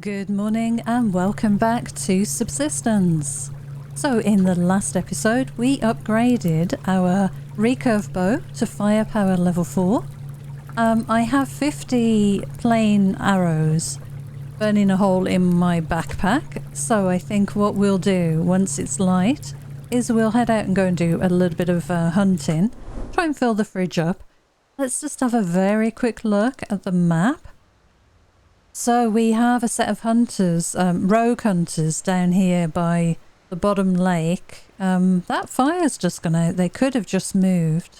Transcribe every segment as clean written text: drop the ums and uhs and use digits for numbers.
Good morning and welcome back to Subsistence. So in the last episode we upgraded our recurve bow to firepower level 4. I have 50 plain arrows burning a hole in my backpack, so I think what we'll do once it's light is we'll head out and go and do a little bit of hunting, try and fill the fridge up. Let's just have a very quick look at the map. So we have a set of hunters, rogue hunters down here by the bottom lake. That fire's just gone out. They could have just moved.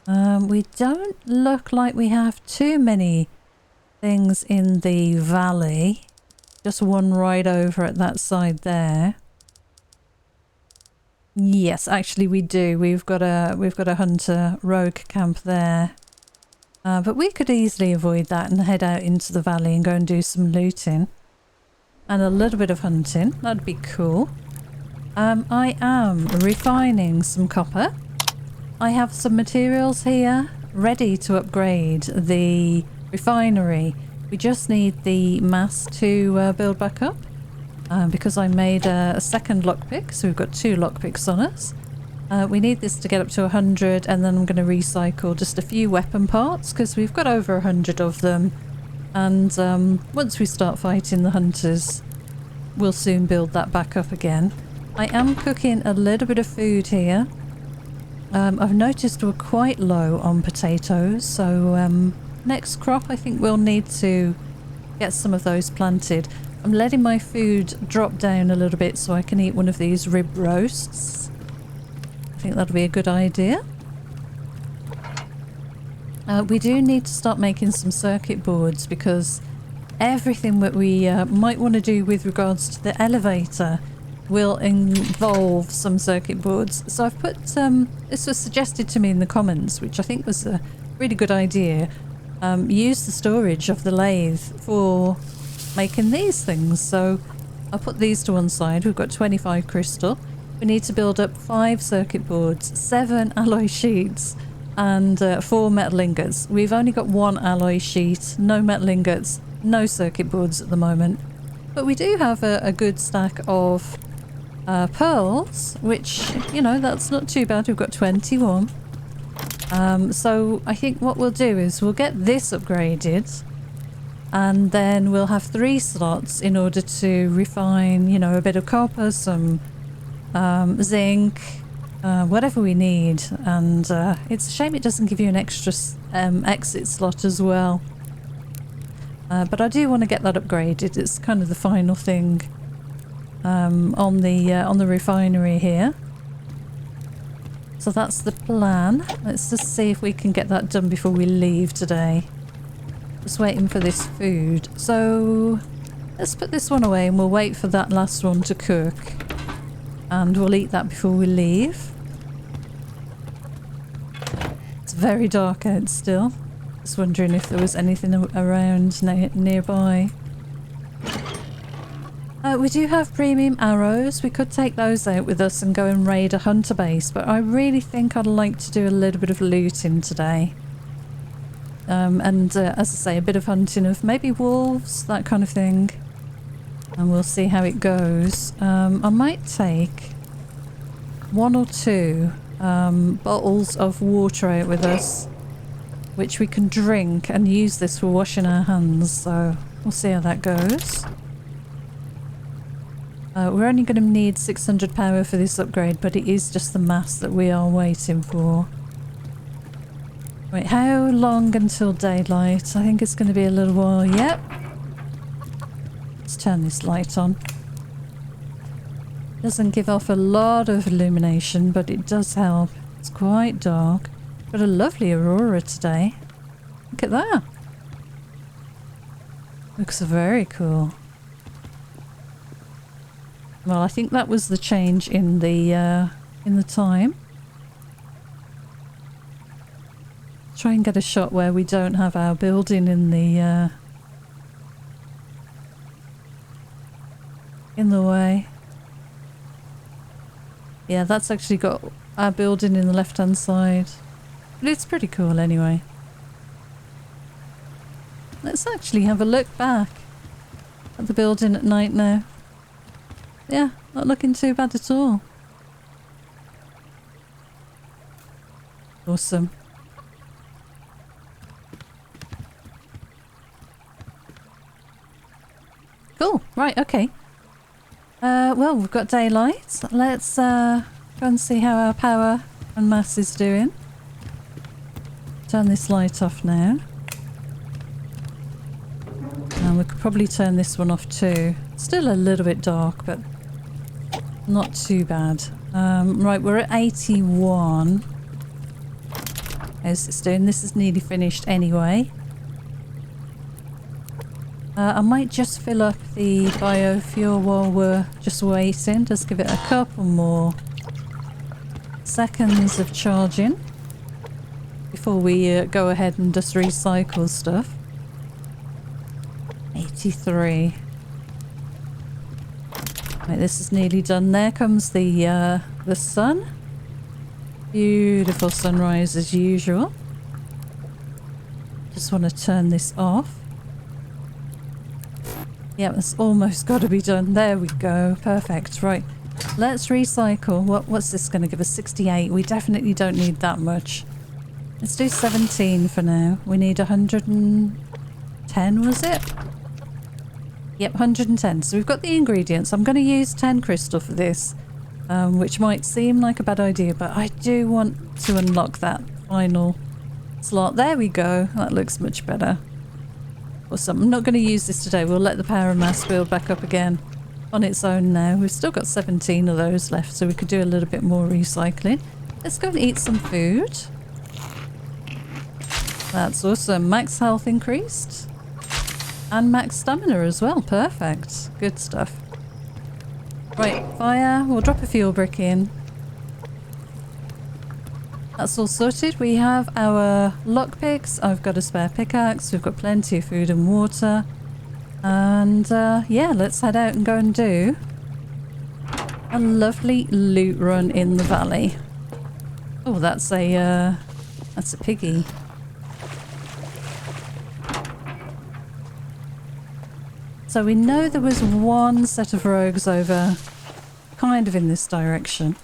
We don't look like we have too many things in the valley. Just one right over at that side there. Yes, actually we do. We've got a hunter rogue camp there. But we could easily avoid that and head out into the valley and go and do some looting. And a little bit of hunting. That'd be cool. I am refining some copper. I have some materials here ready to upgrade the refinery. We just need the mass to build back up. Because I made a second lockpick, so we've got 2 lockpicks on us. We need this to get up to 100, and then I'm going to recycle just a few weapon parts because we've got over 100 of them. And once we start fighting the hunters, we'll soon build that back up again. I am cooking a little bit of food here. I've noticed we're quite low on potatoes, so next crop I think we'll need to get some of those planted. I'm letting my food drop down a little bit so I can eat one of these rib roasts. I think that'll be a good idea. We do need to start making some circuit boards because everything that we might want to do with regards to the elevator will involve some circuit boards. So I've put, this was suggested to me in the comments, which I think was a really good idea. Use the storage of the lathe for making these things. So I'll put these to one side. We've got 25 crystal. We need to build up 5 circuit boards, 7 alloy sheets, and 4 metal ingots. We've only got 1 alloy sheet, no metal ingots, no circuit boards at the moment. But we do have a good stack of pearls, which, you know, that's not too bad. We've got 21. So I think what we'll do is we'll get this upgraded, and then we'll have 3 slots in order to refine, you know, a bit of copper, some zinc, whatever we need. And it's a shame it doesn't give you an extra exit slot as well. But I do want to get that upgraded. It's kind of the final thing on the refinery here. So that's the plan. Let's just see if we can get that done before we leave today. Just waiting for this food. So let's put this one away and we'll wait for that last one to cook. And we'll eat that before we leave. It's very dark out still. Just wondering if there was anything around nearby. We do have premium arrows. We could take those out with us and go and raid a hunter base. But I really think I'd like to do a little bit of looting today. And as I say, a bit of hunting of maybe wolves, that kind of thing. And we'll see how it goes. I might take 1 or 2 bottles of water out with us, which we can drink and use this for washing our hands. So we'll see how that goes. We're only going to need 600 power for this upgrade, but it is just the mass that we are waiting for. Wait, how long until daylight? I think it's going to be a little while. Yep. Let's turn this light on. Doesn't give off a lot of illumination, but it does help. It's quite dark. Got a lovely aurora today. Look at that. Looks very cool. Well, I think that was the change in the time. Try and get a shot where we don't have our building in the way. Yeah, that's actually got our building in the left-hand side. But it's pretty cool anyway. Let's actually have a look back at the building at night now. Yeah, not looking too bad at all. Awesome. Cool. Right, okay. Well, we've got daylight. Let's go and see how our power and mass is doing. Turn this light off now. And we could probably turn this one off too. Still a little bit dark, but not too bad. Right, we're at 81. How's this doing? This is nearly finished anyway. I might just fill up the biofuel while we're just waiting. Just give it a couple more seconds of charging before we go ahead and just recycle stuff. 83. Right, this is nearly done. There comes the sun. Beautiful sunrise as usual. Just want to turn this off. Yeah, it's almost got to be done. There we go. Perfect. Right. Let's recycle. What's this going to give us? 68. We definitely don't need that much. Let's do 17 for now. We need 110, was it? Yep, 110. So we've got the ingredients. I'm going to use 10 crystal for this, which might seem like a bad idea, but I do want to unlock that final slot. There we go. That looks much better. Awesome. I'm not going to use this today. We'll let the power and mass build back up again on its own now. We've still got 17 of those left, so we could do a little bit more recycling. Let's go and eat some food. That's awesome. Max health increased. And max stamina as well. Perfect. Good stuff. Right, fire. We'll drop a fuel brick in. That's all sorted. We have our lockpicks. I've got a spare pickaxe. We've got plenty of food and water. And yeah, let's head out and go and do a lovely loot run in the valley. Oh, that's a piggy. So we know there was one set of rogues over kind of in this direction.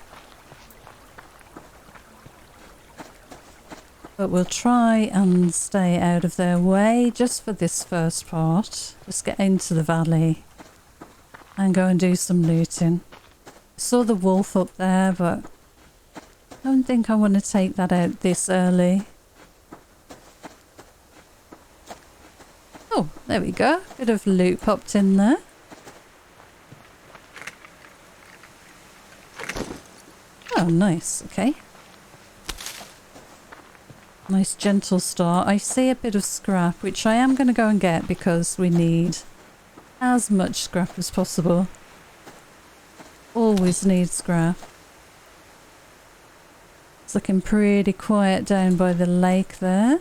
But we'll try and stay out of their way just for this first part. Just get into the valley and go and do some looting. Saw the wolf up there, but I don't think I want to take that out this early. Oh, there we go. Bit of loot popped in there. Oh, nice. Okay. Nice gentle start. I see a bit of scrap, which I am going to go and get because we need as much scrap as possible. Always need scrap. It's looking pretty quiet down by the lake there.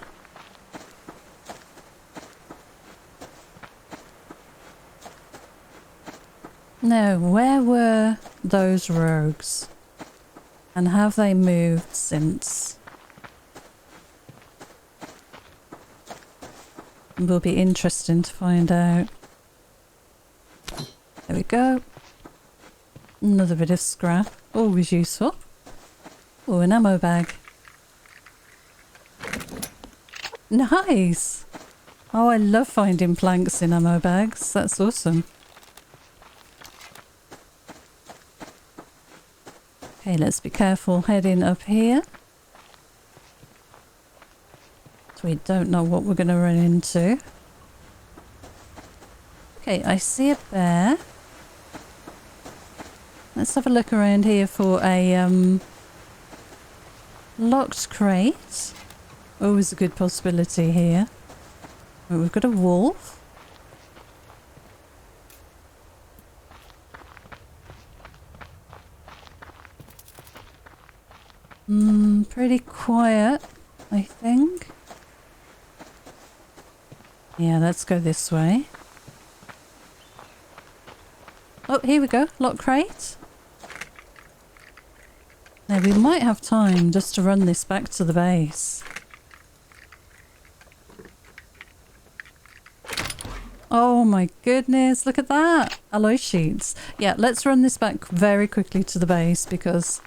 Now, where were those rogues? And have they moved since? It will be interesting to find out. There we go. Another bit of scrap. Always useful. Oh, an ammo bag. Nice! Oh, I love finding planks in ammo bags. That's awesome. Okay, let's be careful heading up here. We don't know what we're going to run into. Okay, I see a bear. Let's have a look around here for a locked crate. Always a good possibility here. Oh, we've got a wolf. Pretty quiet, I think. Yeah, let's go this way. Oh, here we go. Lock crate. Now, we might have time just to run this back to the base. Oh my goodness, look at that! Alloy sheets. Yeah, let's run this back very quickly to the base because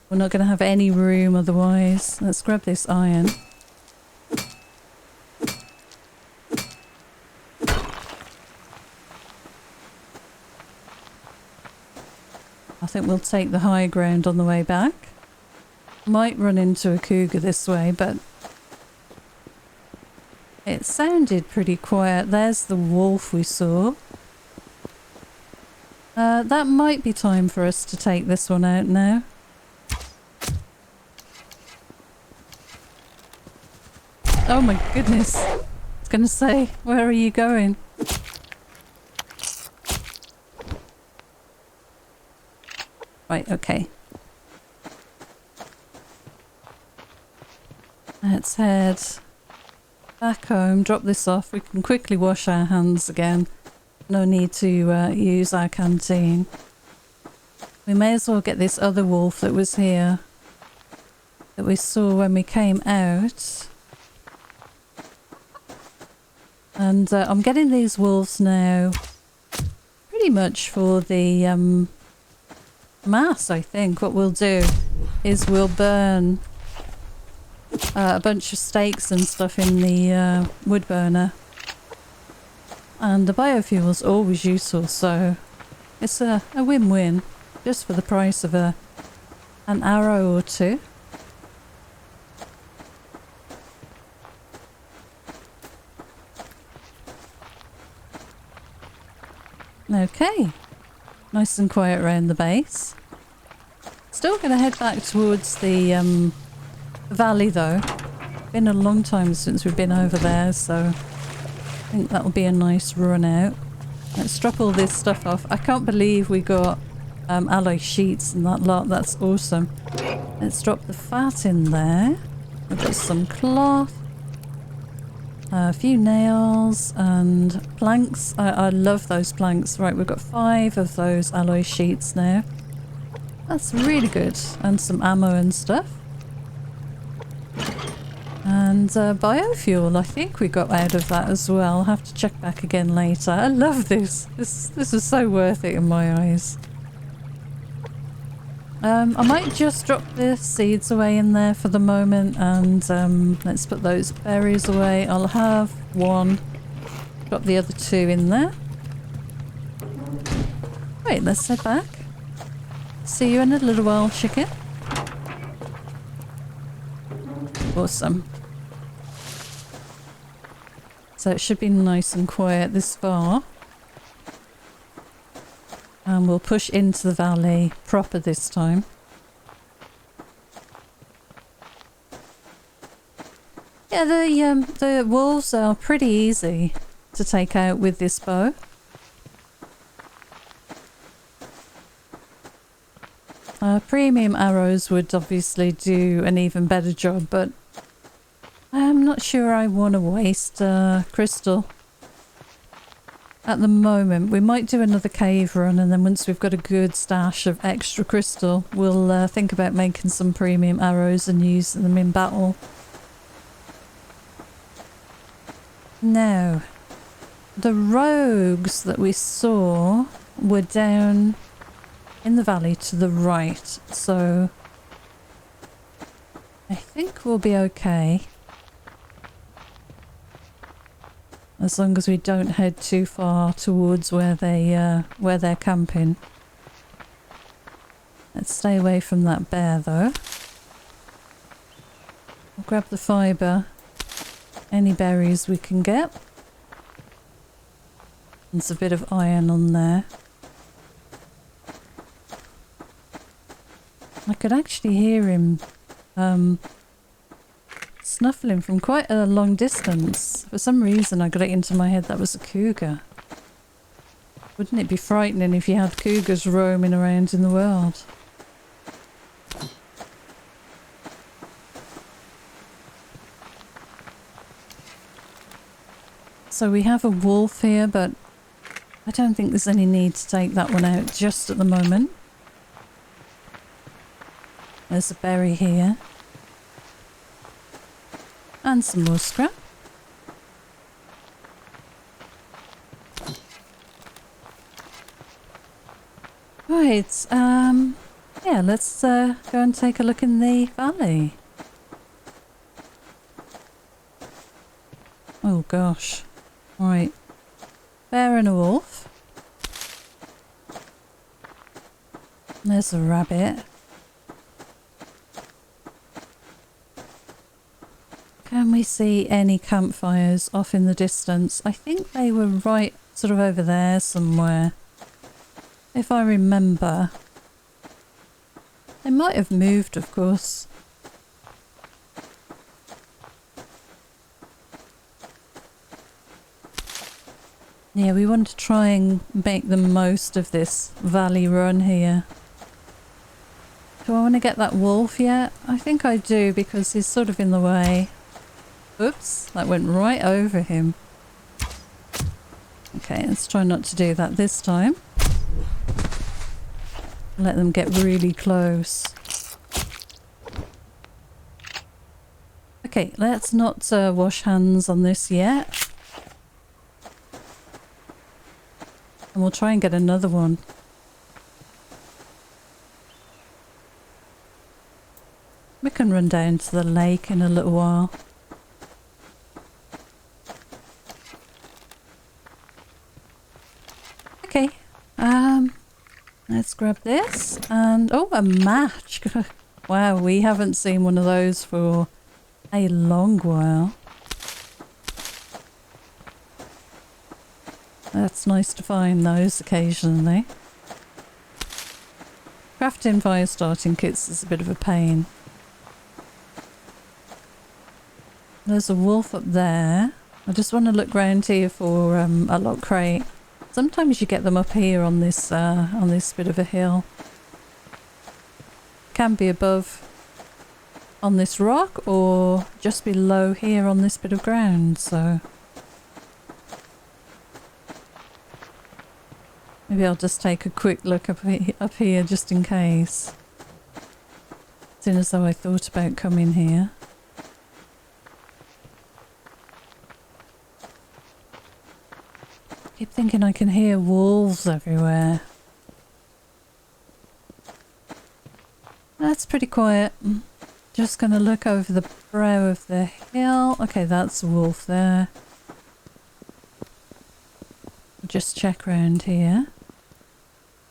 we're not going to have any room otherwise. Let's grab this iron. I think we'll take the high ground on the way back. Might run into a cougar this way, but it sounded pretty quiet. There's the wolf we saw. That might be time for us to take this one out now. Oh my goodness. I was going to say, where are you going? Right, okay. Let's head back home, drop this off. We can quickly wash our hands again. No need to use our canteen. We may as well get this other wolf that was here, that we saw when we came out. And I'm getting these wolves now pretty much for the mass, I think. What we'll do is we'll burn a bunch of steaks and stuff in the wood burner. And the biofuel's always useful, so it's a win-win just for the price of an arrow or two. Okay, nice and quiet around the base. Still going to head back towards the valley though. Been a long time since we've been over there, so I think that'll be a nice run out. Let's drop all this stuff off. I can't believe we got alloy sheets and that lot. That's awesome. Let's drop the fat in there. We've got some cloth. A few nails and planks. I love those planks. Right, we've got 5 of those alloy sheets now. That's really good. And some ammo and stuff. And biofuel, I think we got out of that as well. I'll have to check back again later. I love this. This is so worth it in my eyes. I might just drop the seeds away in there for the moment, and let's put those berries away. I'll have 1. Drop the other 2 in there. Right, let's head back. See you in a little while, chicken. Awesome. So it should be nice and quiet this far. And we'll push into the valley proper this time. Yeah, the wolves are pretty easy to take out with this bow. Premium arrows would obviously do an even better job, but I'm not sure I want to waste crystal at the moment. We might do another cave run, and then once we've got a good stash of extra crystal, we'll think about making some premium arrows and using them in battle. Now, the rogues that we saw were down in the valley to the right, so I think we'll be okay. As long as we don't head too far towards where they're camping. Let's stay away from that bear though. We'll grab the fibre, any berries we can get. There's a bit of iron on there. I could actually hear him snuffling from quite a long distance. For some reason I got it into my head that was a cougar. Wouldn't it be frightening if you had cougars roaming around in the world? So we have a wolf here, but I don't think there's any need to take that one out just at the moment. There's a berry here. And some more scrap. Right, yeah, let's go and take a look in the valley. Oh gosh. Right. Bear and a wolf. There's a rabbit. Can we see any campfires off in the distance? I think they were right sort of over there somewhere. If I remember. They might have moved, of course. Yeah, we want to try and make the most of this valley run here. Do I want to get that wolf yet? I think I do because he's sort of in the way. Oops, that went right over him. Okay, let's try not to do that this time. Let them get really close. Okay, let's not wash hands on this yet. And we'll try and get another one. We can run down to the lake in a little while. Okay, let's grab this and oh, a match. Wow, we haven't seen one of those for a long while. That's nice to find those occasionally. Crafting fire starting kits is a bit of a pain. There's a wolf up there. I just want to look round here for a lock crate. Sometimes you get them up here on this bit of a hill. Can be above on this rock or just below here on this bit of ground, so maybe I'll just take a quick look up here just in case. As soon as though I thought about coming here. I keep thinking I can hear wolves everywhere. That's pretty quiet. Just gonna look over the brow of the hill. Okay, that's a wolf there. Just check around here.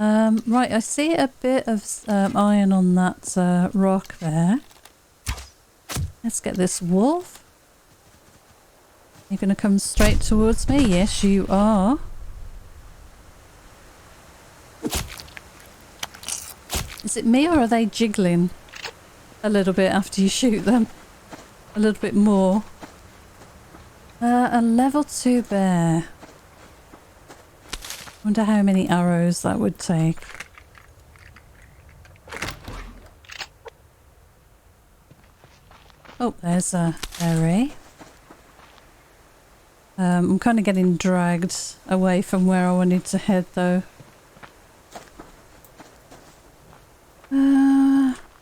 Right, I see a bit of iron on that rock there. Let's get this wolf. You're going to come straight towards me? Yes, you are. Is it me or are they jiggling a little bit after you shoot them? A little bit more. A level 2 bear. Wonder how many arrows that would take. Oh, there's a berry. I'm kind of getting dragged away from where I wanted to head though.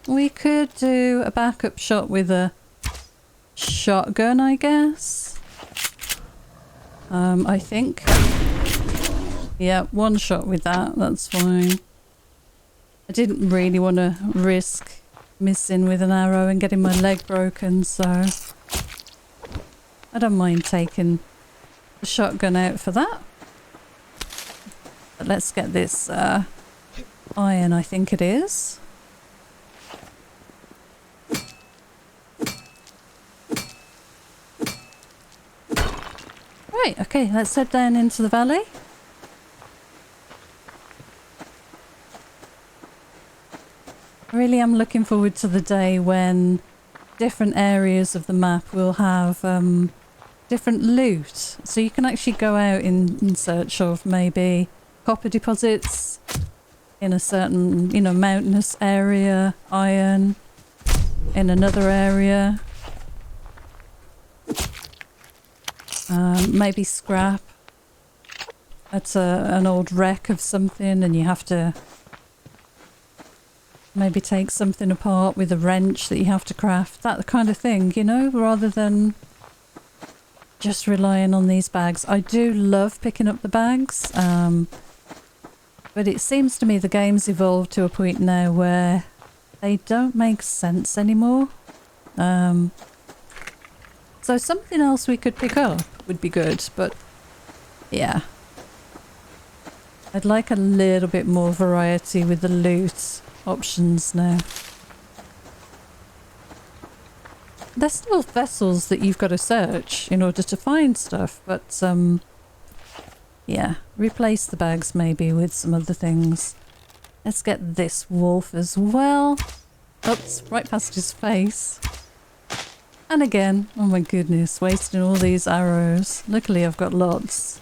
We could do a backup shot with a shotgun, I guess. I think. Yeah, one shot with that, that's fine. I didn't really want to risk missing with an arrow and getting my leg broken, so I don't mind taking the shotgun out for that. But let's get this iron, I think it is. Right, okay, let's head down into the valley. I really am looking forward to the day when different areas of the map will have different loot. So you can actually go out in search of maybe copper deposits in a certain, you know, mountainous area, iron in another area. Maybe scrap at an old wreck of something and you have to maybe take something apart with a wrench that you have to craft, that kind of thing, you know, rather than just relying on these bags. I do love picking up the bags. But it seems to me the game's evolved to a point now where they don't make sense anymore. So something else we could pick up would be good, but yeah. I'd like a little bit more variety with the loot options now. There's still vessels that you've got to search in order to find stuff, but yeah, replace the bags maybe with some other things. Let's get this wolf as well. Oops, right past his face. And again, oh my goodness, wasting all these arrows. Luckily I've got lots.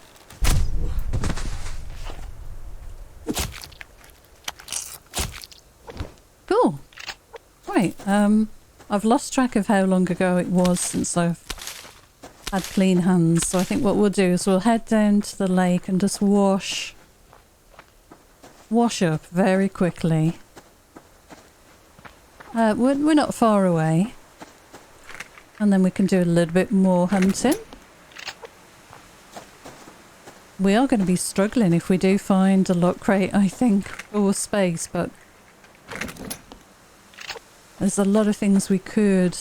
Cool. Right, I've lost track of how long ago it was since I've had clean hands, so I think what we'll do is we'll head down to the lake and just wash up very quickly. We're not far away, and then we can do a little bit more hunting. We are going to be struggling if we do find a lock crate, I think, or space, but there's a lot of things we could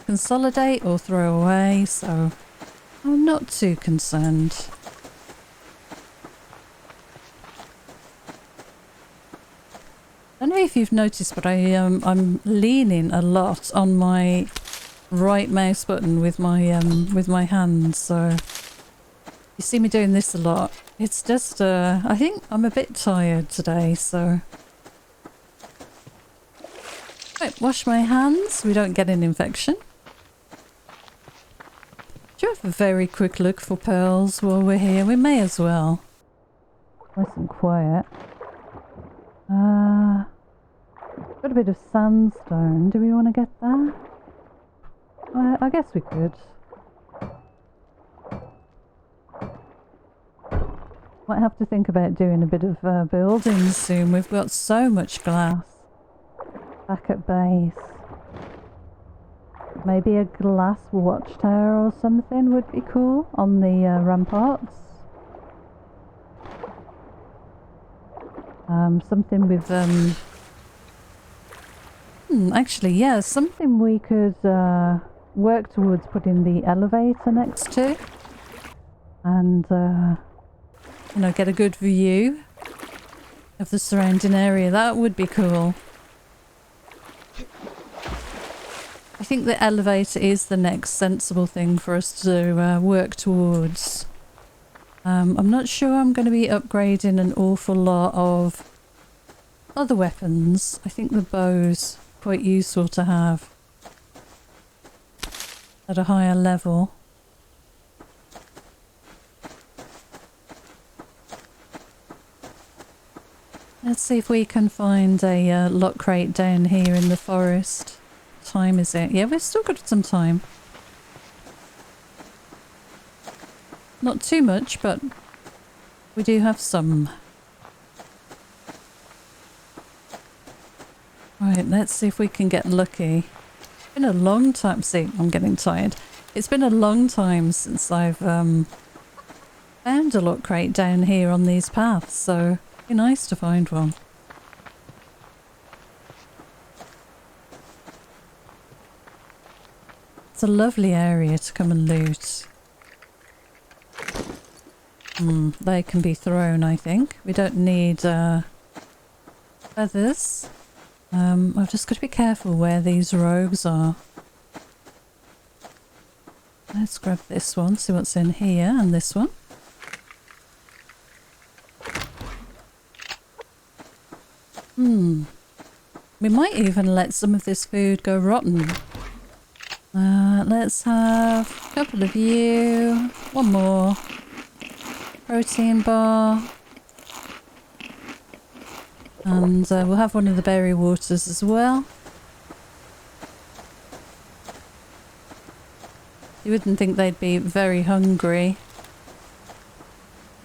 consolidate or throw away, so I'm not too concerned. I don't know if you've noticed, but I'm leaning a lot on my right mouse button with my hands, so you see me doing this a lot. It's just I think I'm a bit tired today, so right, wash my hands. We don't get an infection. Do you have a very quick look for pearls while we're here? We may as well. Nice and quiet. Got a bit of sandstone. Do we want to get that? I guess we could. Might have to think about doing a bit of building soon. We've got so much glass back at base. Maybe a glass watchtower or something would be cool on the ramparts. Something with actually, yeah, something we could work towards putting the elevator next to, and you know, get a good view of the surrounding area. That would be cool. I think the elevator is the next sensible thing for us to work towards. I'm not sure I'm going to be upgrading an awful lot of other weapons. I think the bow's quite useful to have at a higher level. Let's see if we can find a lock crate down here in the forest. What time is it? Yeah, we've still got some time. Not too much, but we do have some. Right, let's see if we can get lucky. It's been a long time. See, I'm getting tired. It's been a long time since I've found a lock crate down here on these paths, so it'd be nice to find one. It's a lovely area to come and loot. They can be thrown, I think. We don't need feathers. I've just got to be careful where these rogues are. Let's grab this one, see what's in here, and this one. We might even let some of this food go rotten. Let's have a couple of you. One more. Protein bar. And we'll have one of the berry waters as well. You wouldn't think they'd be very hungry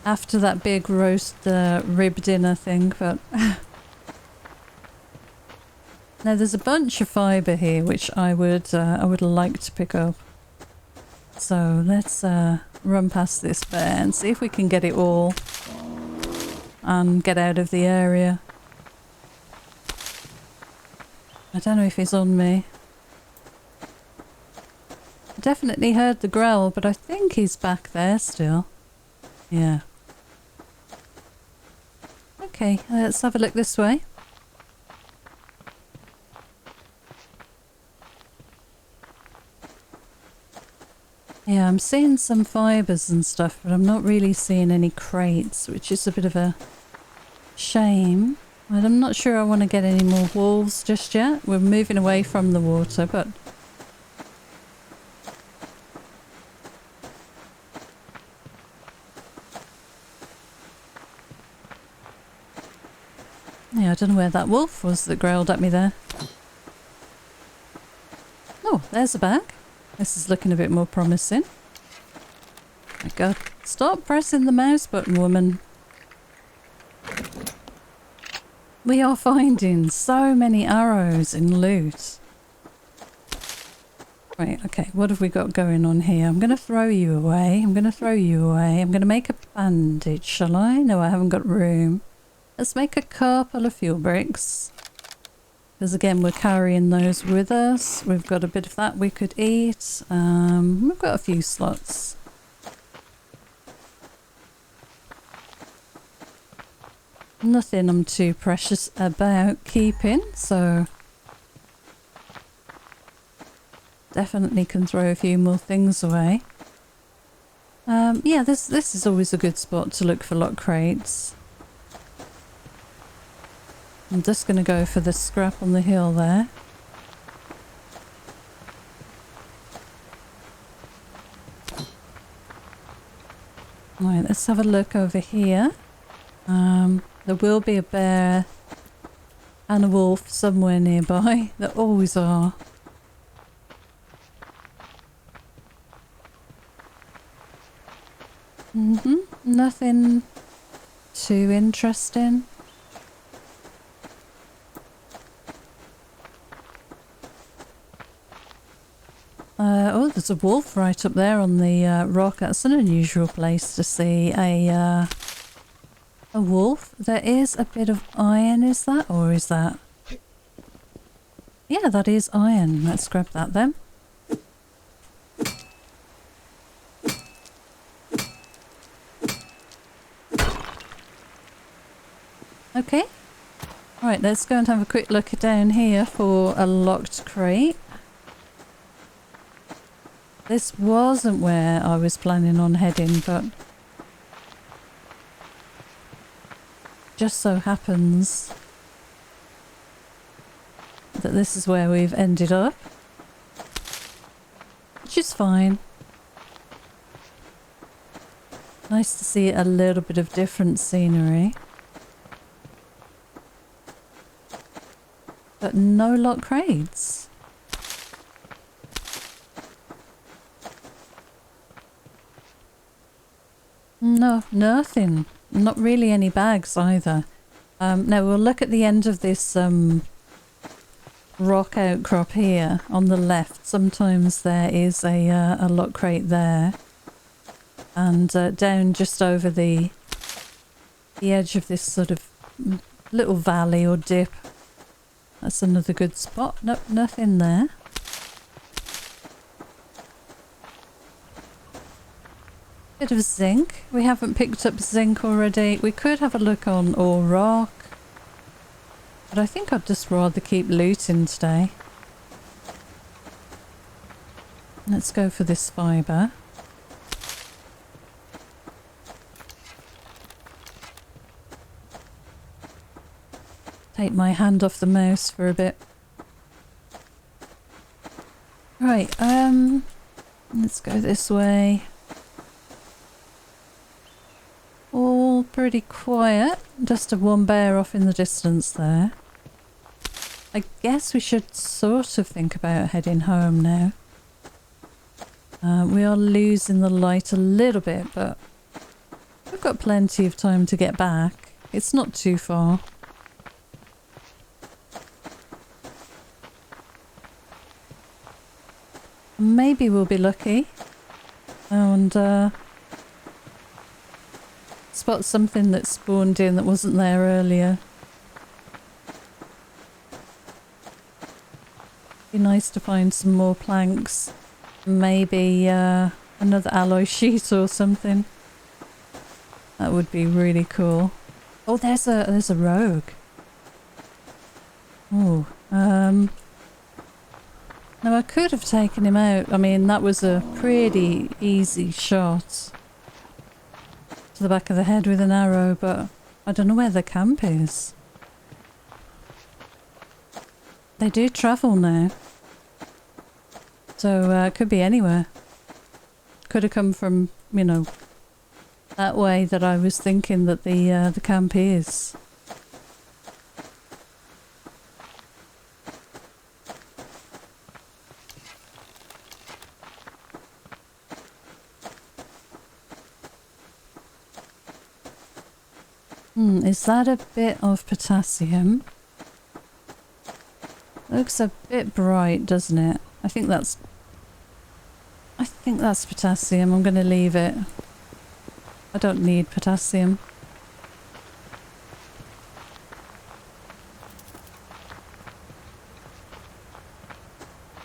after that big roast rib dinner thing, but now there's a bunch of fibre here which I would like to pick up. So let's run past this bear and see if we can get it all. and get out of the area. I don't know if he's on me. I definitely heard the growl, but I think he's back there still. Yeah. Okay, let's have a look this way. Yeah, I'm seeing some fibres and stuff, but I'm not really seeing any crates, which is a bit of a shame. And I'm not sure I want to get any more wolves just yet. We're moving away from the water, but... yeah, I don't know where that wolf was that growled at me there. Oh, there's a bag. This is looking a bit more promising. My God, stop pressing the mouse button, woman. We are finding so many arrows in loot. Right, okay, what have we got going on here? I'm going to throw you away. I'm going to throw you away. I'm going to make a bandage, shall I? No, I haven't got room. Let's make a couple of fuel bricks. Because again, we're carrying those with us. We've got a bit of that we could eat. We've got a few slots. Nothing I'm too precious about keeping, so definitely can throw a few more things away. Yeah, this is always a good spot to look for lock crates. I'm just going to go for the scrap on the hill there. Right, let's have a look over here. There will be a bear and a wolf somewhere nearby. There always are. Nothing too interesting. Oh, there's a wolf right up there on the rock. That's an unusual place to see a wolf. There is a bit of iron, is that? Or is that... yeah, that is iron. Let's grab that then. Okay. Right, let's go and have a quick look down here for a locked crate. This wasn't where I was planning on heading, but just so happens that this is where we've ended up, which is fine. Nice to see a little bit of different scenery. But no lock crates. No, nothing. Not really any bags either. Now we'll look at the end of this rock outcrop here on the left. Sometimes there is a lock crate there. And down just over the edge of this sort of little valley or dip. That's another good spot. Nope, nothing there. Bit of zinc. We haven't picked up zinc already. We could have a look on ore rock. But I think I'd just rather keep looting today. Let's go for this fibre. Take my hand off the mouse for a bit. Right, let's go this way. All pretty quiet. Just a one bear off in the distance there. I guess we should sort of think about heading home now. We are losing the light a little bit, but we've got plenty of time to get back. It's not too far. Maybe we'll be lucky and spot something that spawned in that wasn't there earlier. Be nice to find some more planks. Maybe another alloy sheet or something. That would be really cool. Oh, there's a rogue. Oh, now I could have taken him out. I mean, that was a pretty easy shot to the back of the head with an arrow, but I don't know where the camp is. They do travel now. So it could be anywhere. Could have come from, you know, that way that I was thinking that the camp is. Is that a bit of potassium? Looks a bit bright, doesn't it? I think that's potassium. I'm going to leave it. I don't need potassium.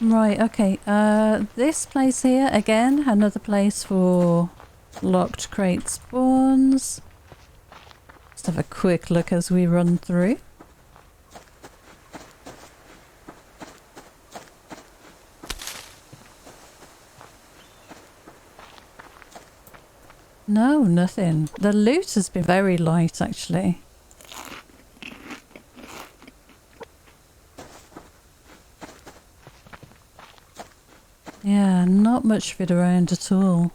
Right, okay. This place here, again, another place for locked crate spawns. Just have a quick look as we run through. No, nothing. The loot has been very light, actually. Yeah, not much of it around at all.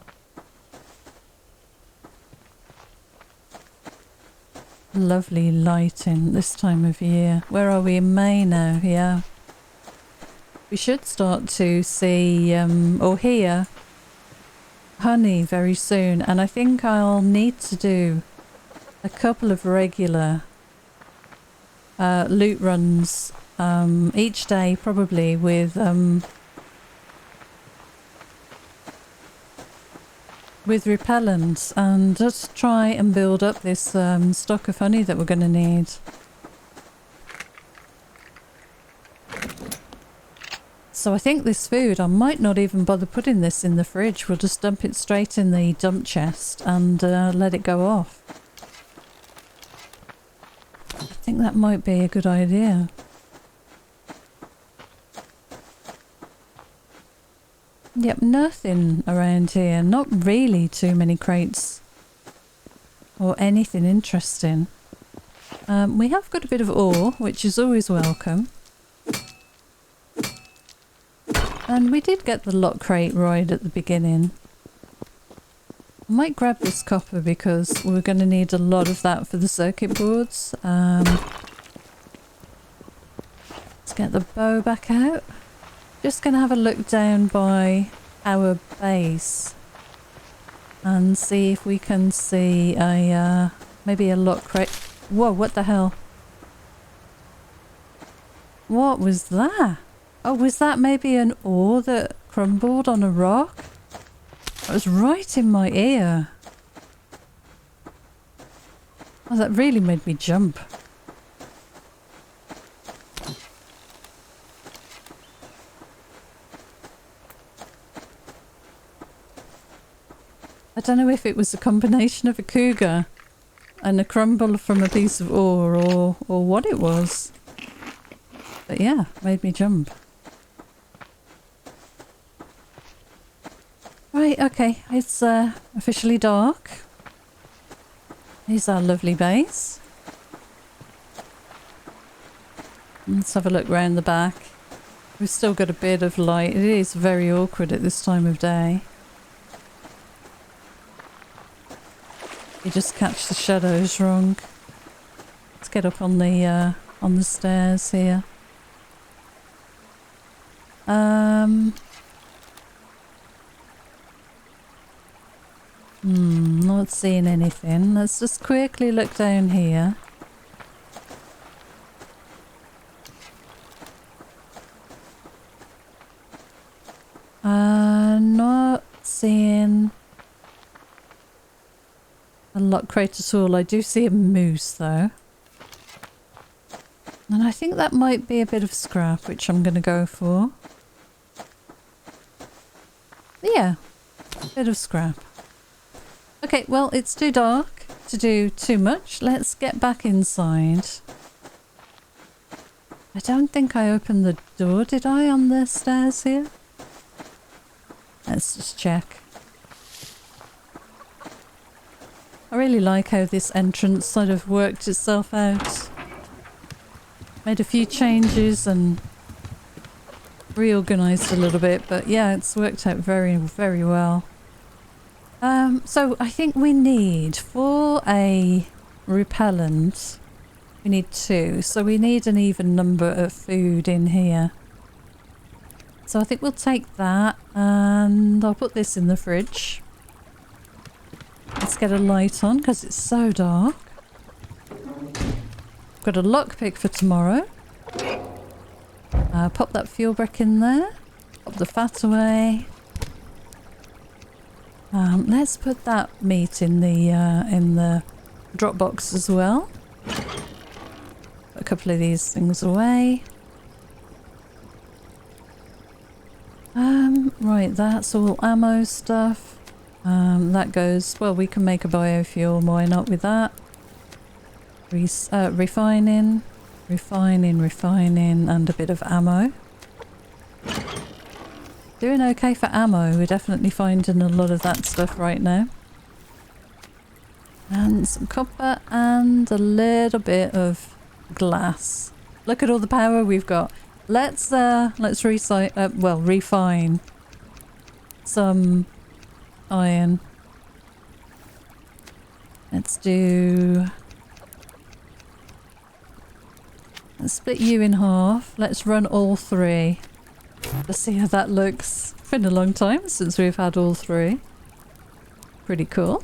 Lovely lighting this time of year. Where are we? In May now, yeah. We should start to see, or hear, honey very soon. And I think I'll need to do a couple of regular loot runs each day, probably, with repellents, and just try and build up this stock of honey that we're going to need. So I think this food, I might not even bother putting this in the fridge. We'll just dump it straight in the dump chest and let it go off. I think that might be a good idea. Yep, nothing around here. Not really too many crates or anything interesting. We have got a bit of ore, which is always welcome. And we did get the lock crate right at the beginning. I might grab this copper because we're going to need a lot of that for the circuit boards. Let's get the bow back out. Just going to have a look down by our base and see if we can see a maybe a lock crate. Whoa, what the hell? What was that? Oh, was that maybe an ore that crumbled on a rock? That was right in my ear. Oh, that really made me jump. I don't know if it was a combination of a cougar and a crumble from a piece of ore or what it was. But yeah, made me jump. Right, okay, it's officially dark. Here's our lovely base. Let's have a look round the back. We've still got a bit of light. It is very awkward at this time of day. You just catch the shadows wrong. Let's get up on the stairs here. Not seeing anything. Let's just quickly look down here. Not seeing a lot crate at all. I do see a moose though. And I think that might be a bit of scrap, which I'm going to go for. Yeah, a bit of scrap. Okay, well, it's too dark to do too much. Let's get back inside. I don't think I opened the door, did I, on the stairs here? Let's just check. I really like how this entrance sort of worked itself out. Made a few changes and reorganised a little bit, but yeah, it's worked out very, very well. So I think we need, for a repellent, we need 2. So we need an even number of food in here. So I think we'll take that and I'll put this in the fridge. Let's get a light on because it's so dark. Got a lockpick for tomorrow. Pop that fuel brick in there. Pop the fat away. Let's put that meat in the drop box as well. Put a couple of these things away. Right, that's all ammo stuff. That goes, well, we can make a biofuel, why not with that? Refining, and a bit of ammo. Doing okay for ammo, we're definitely finding a lot of that stuff right now. And some copper and a little bit of glass. Look at all the power we've got. Let's refine some iron. Let's split you in half. Let's run all 3. Let's see how that looks. It's been a long time since we've had all 3. Pretty cool.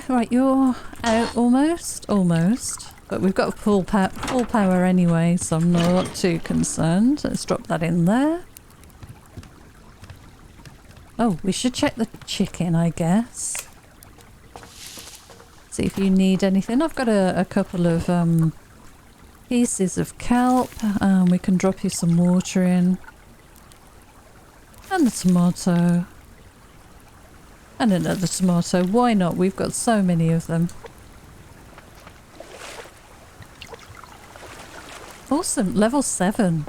Right, you're out almost. But we've got full power anyway, so I'm not too concerned. Let's drop that in there. Oh, we should check the chicken, I guess. See if you need anything. I've got a couple of pieces of kelp. We can drop you some water in. And a tomato. And another tomato. Why not? We've got so many of them. Awesome. Level 7.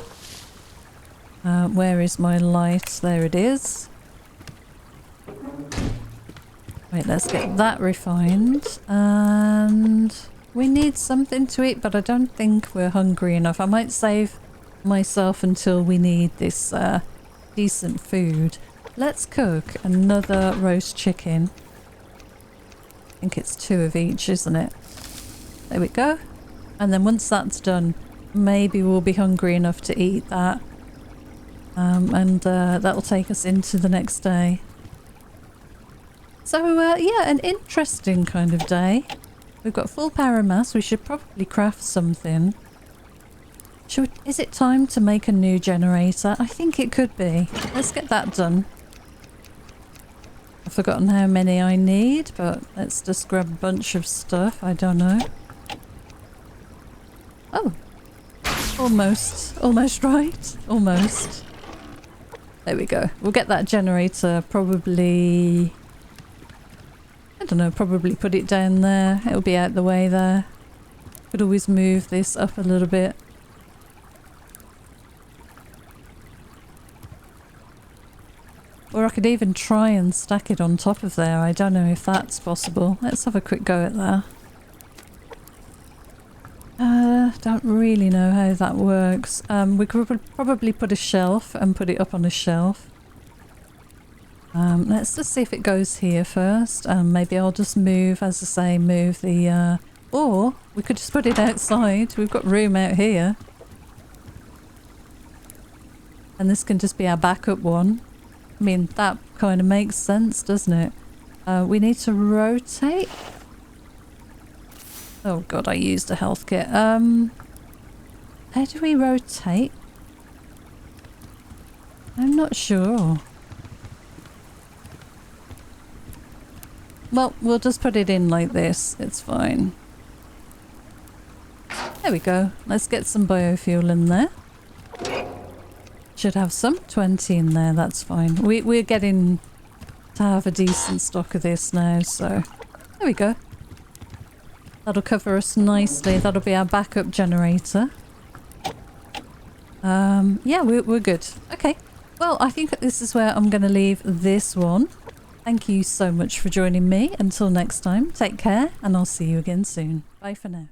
Where is my light? There it is. Wait, let's get that refined. And we need something to eat, but I don't think we're hungry enough. I might save myself until we need this decent food. Let's cook another roast chicken. I think it's 2 of each, isn't it? There we go. And then once that's done, maybe we'll be hungry enough to eat that. And that'll take us into the next day. So yeah, an interesting kind of day. We've got full power mass. We should probably craft something. Is it time to make a new generator? I think it could be. Let's get that done. I've forgotten how many I need, but let's just grab a bunch of stuff. I don't know. Oh, almost right. Almost. There we go. We'll get that generator probably... I don't know, probably put it down there. It'll be out the way there. Could always move this up a little bit. Or I could even try and stack it on top of there. I don't know if that's possible. Let's have a quick go at that. Don't really know how that works. We could probably put a shelf and put it up on a shelf. Let's just see if it goes here first. Maybe I'll just move, as I say, move the... or we could just put it outside. We've got room out here. And this can just be our backup one. I mean, that kind of makes sense, doesn't it? We need to rotate. Oh god, I used a health kit. How do we rotate? I'm not sure. Well, we'll just put it in like this. It's fine. There we go. Let's get some biofuel in there. Should have some 20 in there. That's fine. We're getting to have a decent stock of this now, so there we go. That'll cover us nicely. That'll be our backup generator. Yeah, we're good. Okay. Well, I think this is where I'm going to leave this one. Thank you so much for joining me. Until next time, take care, and I'll see you again soon. Bye for now.